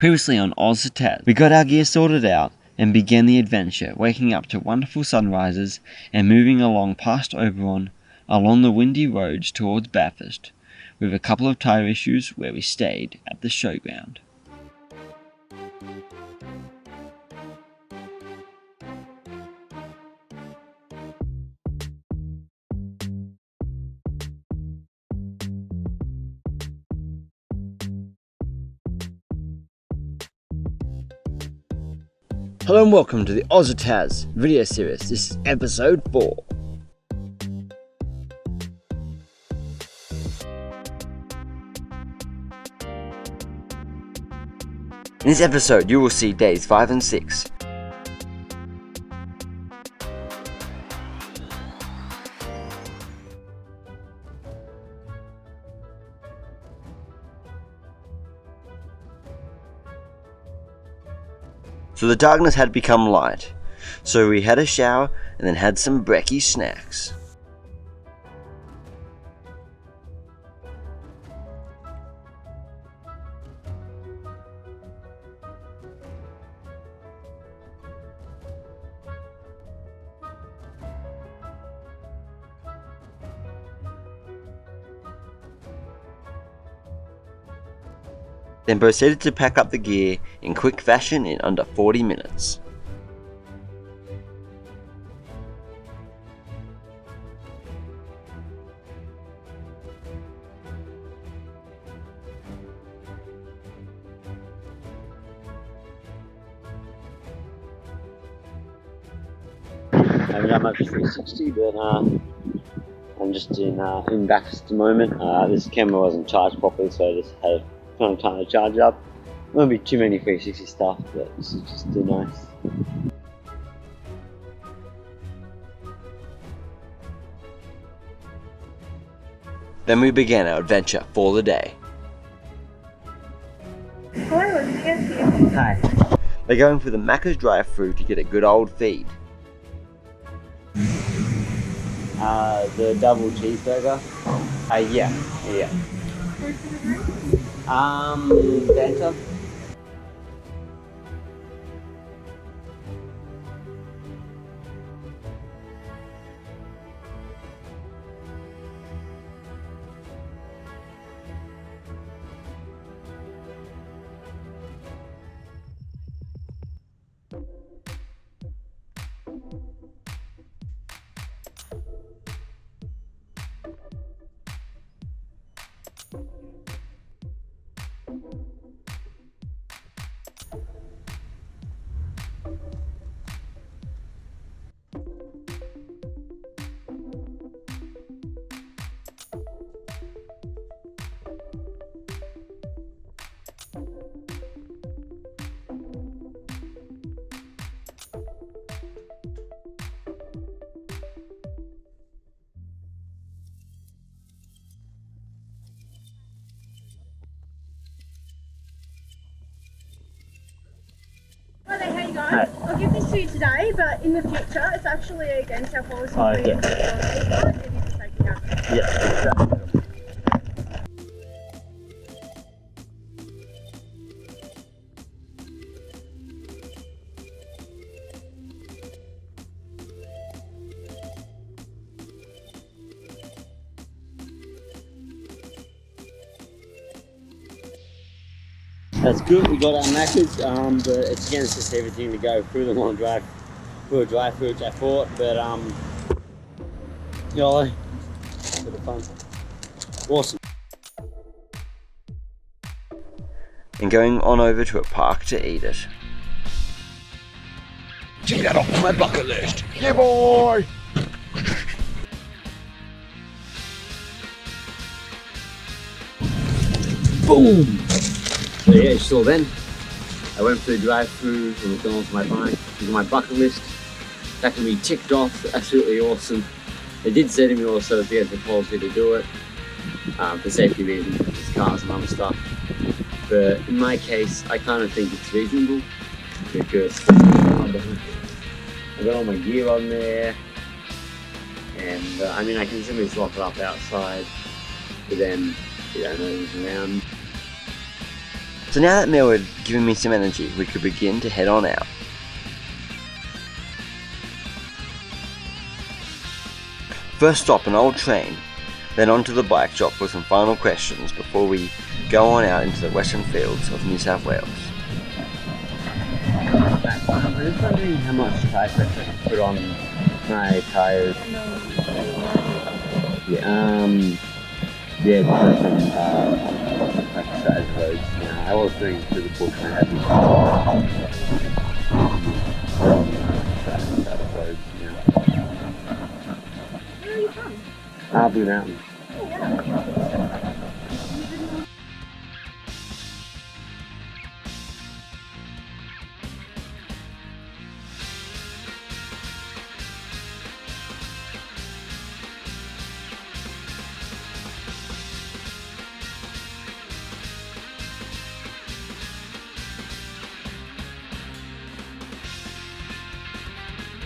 Previously on Aus To Tas, we got our gear sorted out and began the adventure, waking up to wonderful sunrises and moving along past Oberon, along the windy roads towards Bathurst, with a couple of tyre issues where we stayed at the showground. Hello and welcome to the Aus To Tas video series. This is episode 4. In this episode you will see days 5 and 6. So the darkness had become light, so we had a shower and then had some brekkie snacks. Then proceeded to pack up the gear in quick fashion in under 40 minutes. I haven't done much 360, but I'm just in Bathurst at the moment. This camera wasn't charged properly, so I just had time to charge up. Won't be too many 360 stuff, but this is just too nice. Then we began our adventure for the day. Hi. We're going for the Macca's drive-thru to get a good old feed. The double cheeseburger. Yeah. Fanta. Guys, I'll give this to you today, but in the future it's actually against our policy for you to put it on Facebook. It is a safety hazard. Yeah, exactly. That's good, we got our Macca's, but it's against us everything to go through the long drive, through a drive-through, which I thought, but YOLO, bit of fun. Awesome. And going on over to a park to eat it. Take that off my bucket list. Yeah, boy! Boom! So yeah, so then I went through the drive-through from McDonald's on my bike. It was on my bucket list. That can be ticked off. Absolutely awesome. They did say to me also that they had the policy to do it for safety reasons, because cars and other stuff. But in my case, I kind of think it's reasonable because I got all my gear on there, and I mean I can simply just lock it up outside, but then you don't know who's around. So now that Mel had given me some energy, we could begin to head on out. First stop, an old train, then on to the bike shop for some final questions before we go on out into the western fields of New South Wales. I'm just wondering how much tire pressure I can put on my tyres. Yeah, the first time practice that as roads. Yeah, I was doing through the bush and I had these practice that as roads. Yeah. Where are you from? Blue Mountain. Oh, yeah.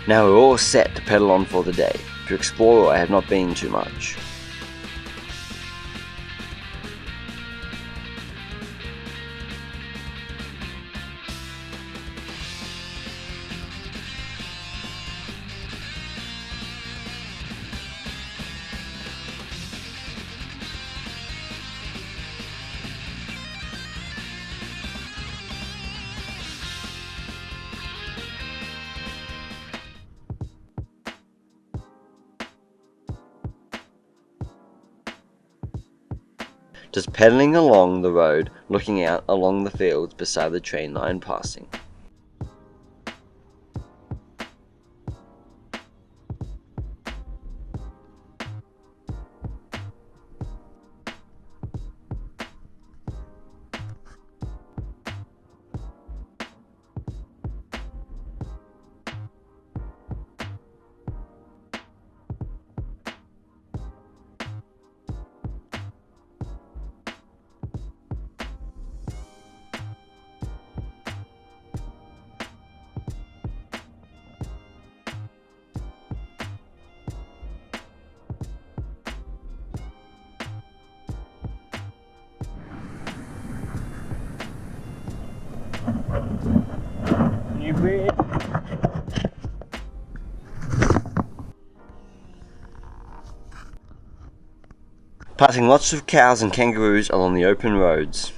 Now we're all set to pedal on for the day, to explore where I have not been too much. Just pedaling along the road, looking out along the fields beside the train line passing. New bridge. Passing lots of cows and kangaroos along the open roads.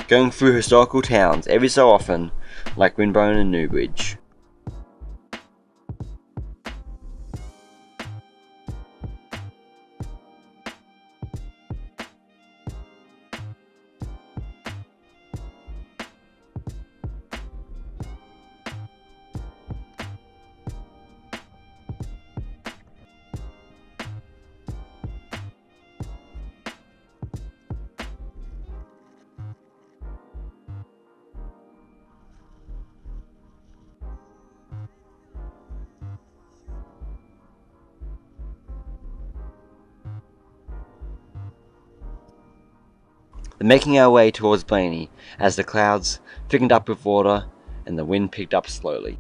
Going through historical towns every so often, like Windbone and Newbridge. Then making our way towards Blaney as the clouds thickened up with water and the wind picked up slowly.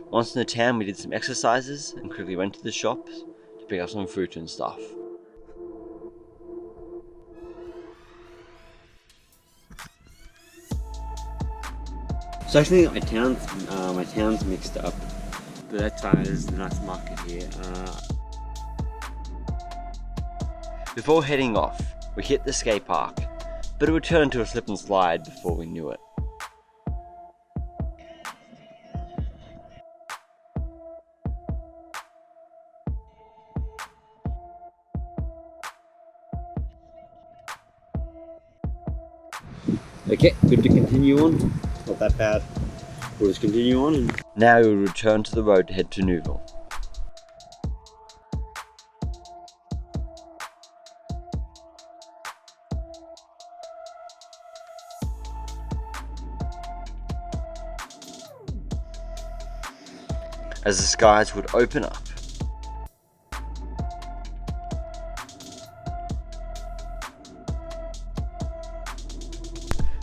Once in the town, we did some exercises and quickly went to the shops to pick up some fruit and stuff. So I think my town's mixed up. But that time is a nice market here. Before heading off, we hit the skate park, but it would turn into a slip and slide before we knew it. Okay, good to continue on. Not that bad. We'll just continue on. And Now we will return to the road to head to Newville. As the skies would open up.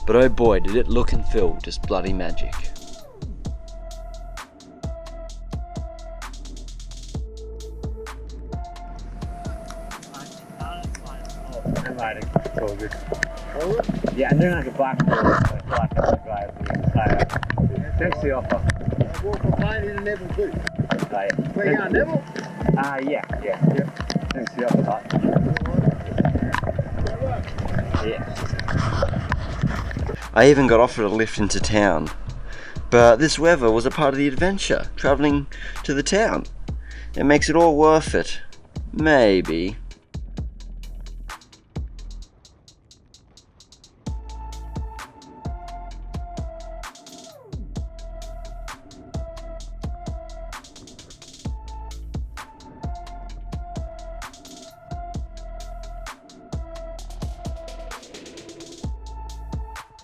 But oh boy, did it look and feel just bloody magic. I'm riding. It's all good. Yeah, I'm doing like a black guy. Thanks for the offer. I walk a plane in a Neville too. Right. Where you are, Neville? Yeah. Thanks for the offer. Yeah. I even got offered a lift into town. But this weather was a part of the adventure, travelling to the town. It makes it all worth it. Maybe.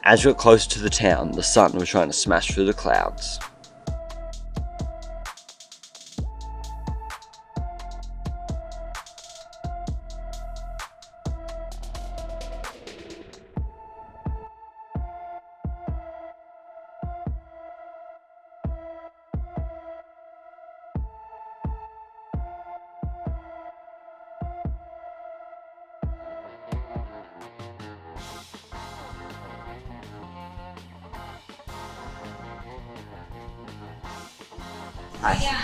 As we got closer to the town, the sun was trying to smash through the clouds.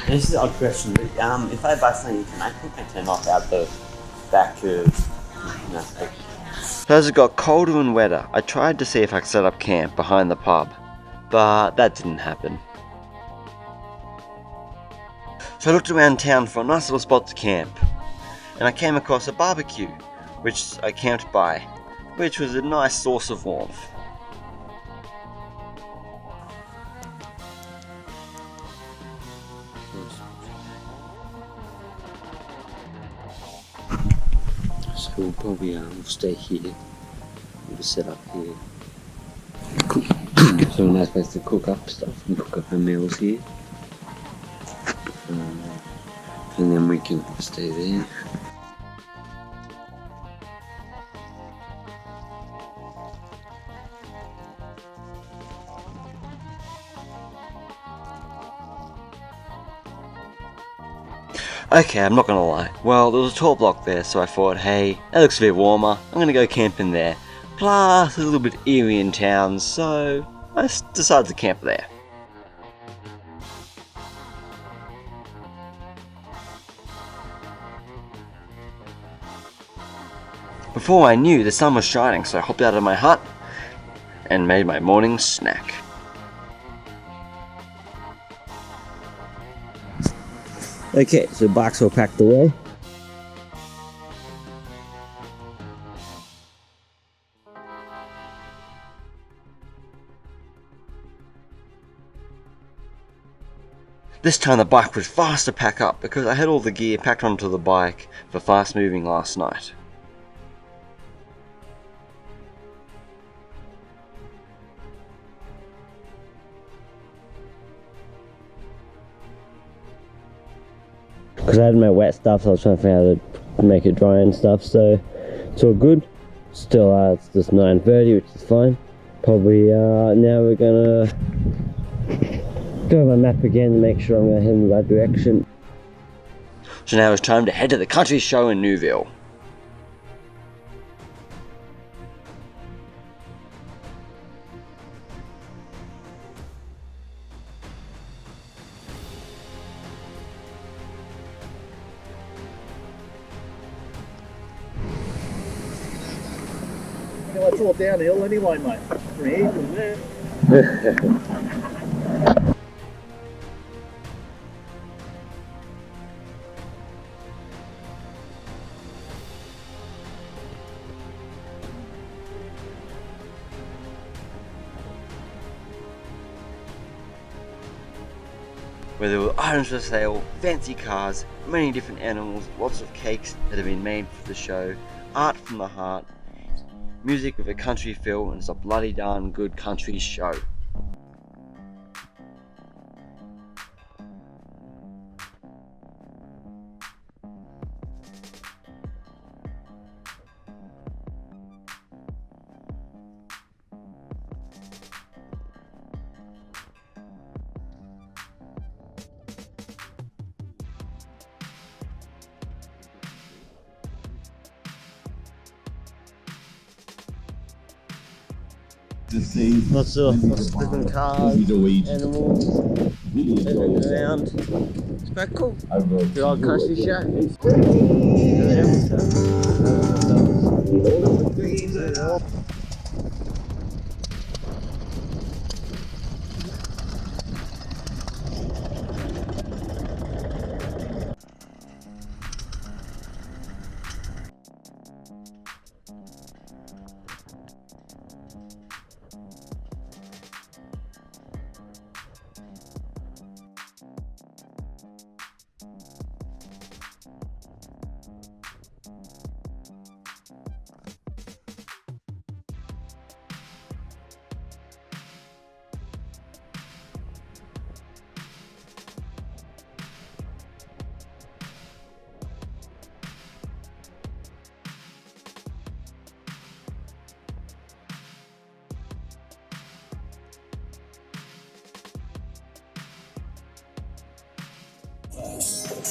This is an odd question, but if I buy something, can I put my tent off out the back of So as it got colder and wetter, I tried to see if I could set up camp behind the pub, but that didn't happen. So I looked around town for a nice little spot to camp, and I came across a barbecue, which I camped by, which was a nice source of warmth. So we'll probably stay here. We'll just set up here. So a nice place to cook up stuff and cook up our meals here. And then we can stay there. Okay, I'm not gonna lie. Well, there was a tall block there, so I thought, hey, that looks a bit warmer. I'm gonna go camping there. Plus, a little bit eerie in town, so I decided to camp there. Before I knew, the sun was shining, so I hopped out of my hut and made my morning snack. Okay, so bikes all packed away. This time the bike was fast to pack up because I had all the gear packed onto the bike for fast moving last night. Because I had my wet stuff, so I was trying to figure out how to make it dry and stuff, so it's all good. Still, it's just 9:30, which is fine. Probably now we're gonna go over my map again and make sure I'm gonna head in the right direction. So now it's time to head to the country show in Newville. You know, it's all downhill anyway, mate. From here from there. where there were items for sale, fancy cars, many different animals, lots of cakes that have been made for the show, art from the heart, music with a country feel, and it's a bloody darn good country show. Lots of different cars, animals, everything around. It's quite cool. Good old country show.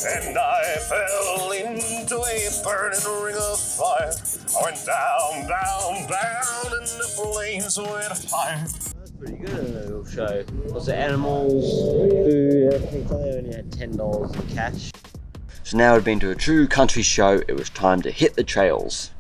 And I fell into a burning ring of fire. I went down, down, down, and the flames went higher. That's pretty good in a little show. Lots of animals, food, everything. So they only had $10 in cash. So now we'd been to a true country show, it was time to hit the trails.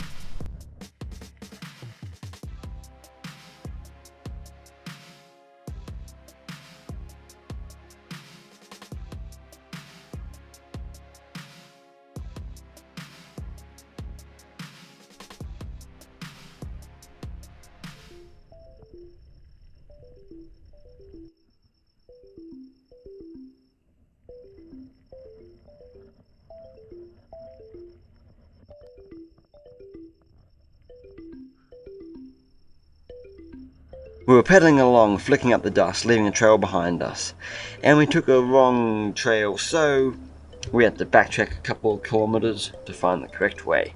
We were pedalling along, flicking up the dust, leaving a trail behind us. And we took a wrong trail, so we had to backtrack a couple of kilometers to find the correct way.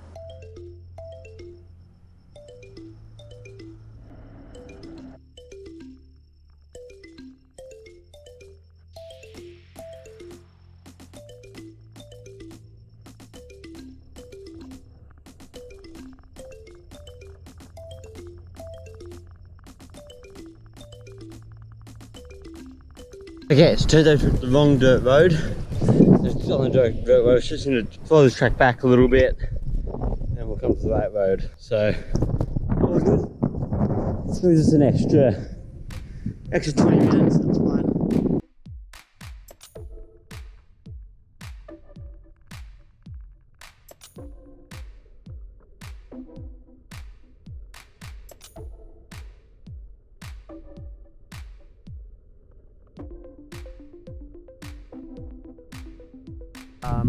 Okay, it's turned out the wrong dirt road. It's on the dirt road, it's just going to follow this track back a little bit and we'll come to the right road. So, all good. So just an extra 20 minutes, that's fine.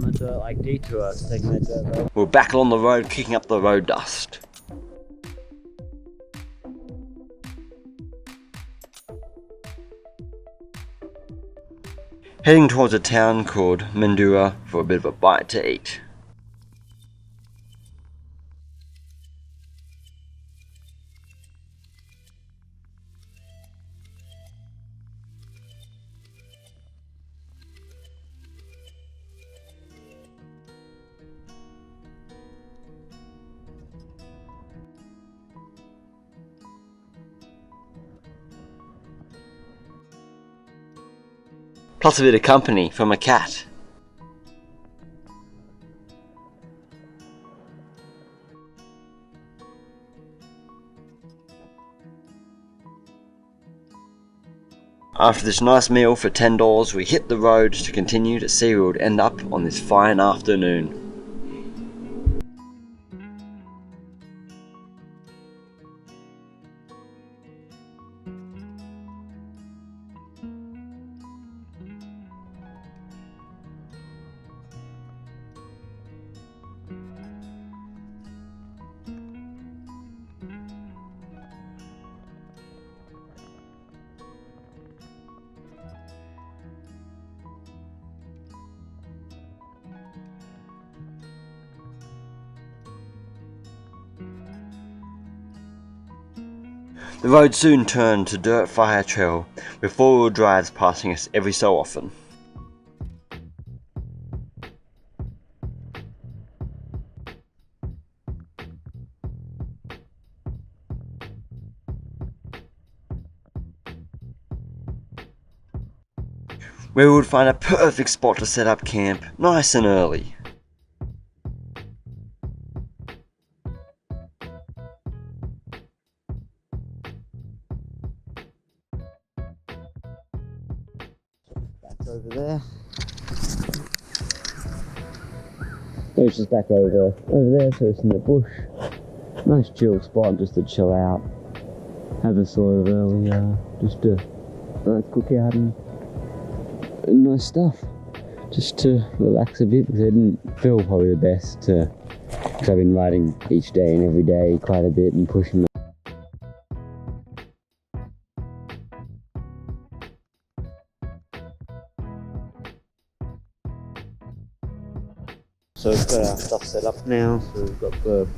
A dirt detour, taking that dirt road. We're back on the road, kicking up the road dust. Heading towards a town called Mandurah for a bit of a bite to eat. Plus a bit of company from a cat. After this nice meal for $10, we hit the road to continue to see where we would end up on this fine afternoon. The road soon turned to dirt fire trail with four-wheel drives passing us every so often. Where we would find a perfect spot to set up camp, nice and early. Back over there. It's just back over there, so it's in the bush. Nice chill spot just to chill out. Have a sort of early, just a nice cookout and nice stuff. Just to relax a bit, because I didn't feel probably the best because I've been riding each day and every day quite a bit and pushing. So we've got our stuff set up now, so we've got the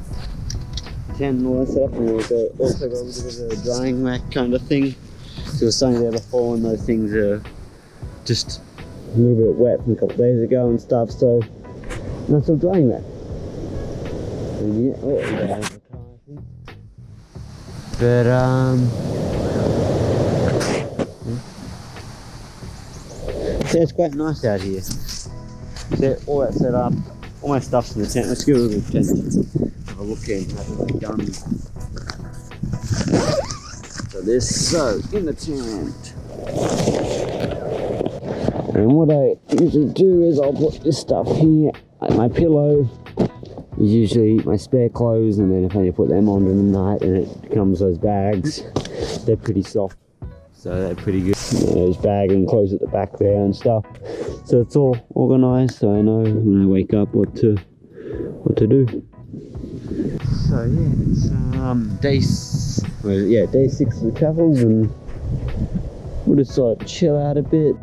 tent and all that set up, and we've also got a little bit of a drying rack kind of thing. So there was something there before, and those things are just a little bit wet from a couple of days ago and stuff, so nice little drying rack. And yeah, oh, we got the car, I think. But so it's quite nice out here. So all that set up, all my stuff's in the tent. Let's go to the tent, have a look in, have a look done. So this, so in the tent. And what I usually do is I'll put this stuff here, like my pillow is usually my spare clothes, and then if I need to put them on in the night, and it becomes those bags. They're pretty soft, so they're pretty good. There's bag and clothes at the back there and stuff. So it's all organised, so I know when I wake up what to do. So yeah, it's day 6 of the travels, and we'll just sort of chill out a bit.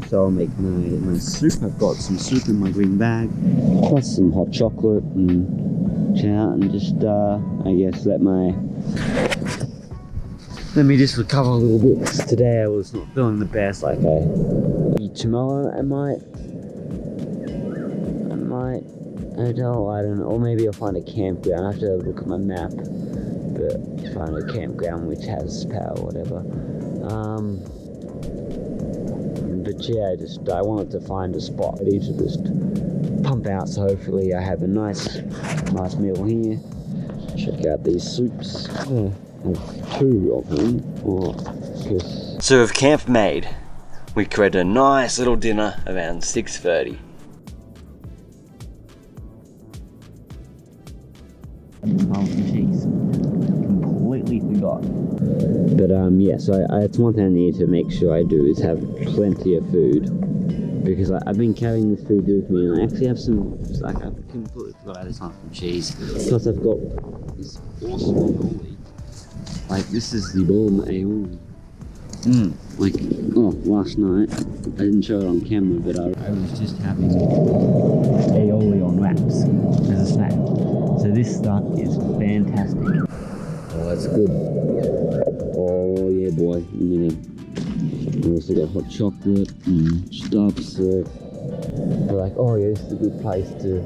So I'll make my soup. I've got some soup in my green bag, plus some hot chocolate, and chill out and just I guess let me just recover a little bit, because today I was not feeling the best. Like tomorrow I might hotel, I don't know, or maybe I'll find a campground. I have to look at my map, but find a campground which has power or whatever. But yeah, I wanted to find a spot ready to just pump out, so hopefully I have a nice meal here. Check out these soups. I have 2 of them. So with camp made, we created a nice little dinner around 6:30. Cheese. Completely forgot. But yeah, so it's one thing I need to make sure I do is have plenty of food, because I've been carrying this food with me, and I actually have some, like, I completely forgot this one from cheese. Plus I've got this awesome aioli. Like, this is the bomb aioli. Last night, I didn't show it on camera, but I was just having aioli on wraps as a snack. So this stuff is fantastic. Oh, that's good. Oh yeah, boy. We also got hot chocolate and stuff, so we're like, oh yeah, this is a good place to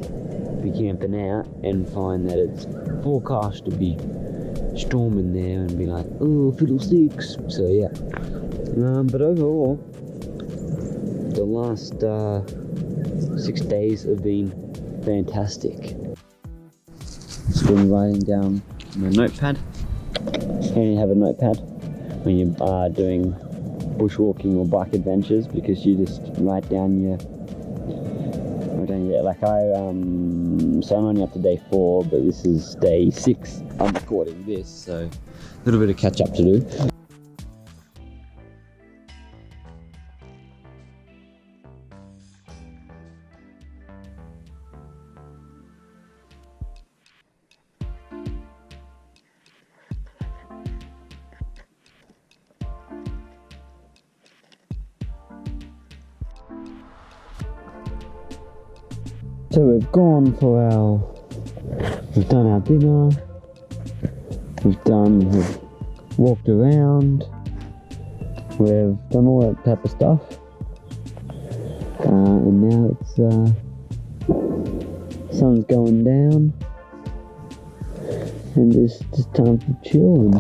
be camping out, and find that it's forecast to be storming there, and be like, oh, fiddlesticks. So yeah. But overall, the last 6 days have been fantastic. Just been writing down my notepad. And you have a notepad when you are doing bushwalking or bike adventures, because you just write down your like so I'm only up to day 4, but this is day 6 I'm recording this, so a little bit of catch up to do. So we've gone for we've done our dinner, we've walked around, we've done all that type of stuff, and now it's sun's going down, and it's just time to chill.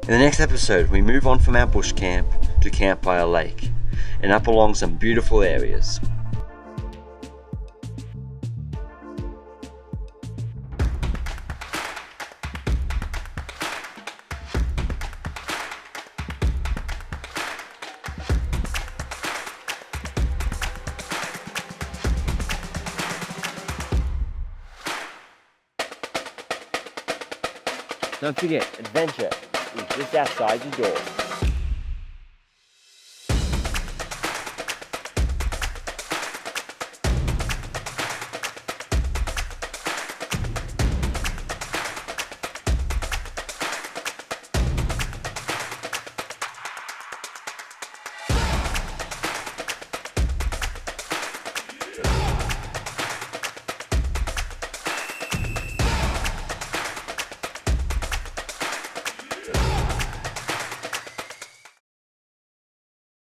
In the next episode, we move on from our bush camp to camp by a lake and up along some beautiful areas. Don't forget, adventure is just outside your door.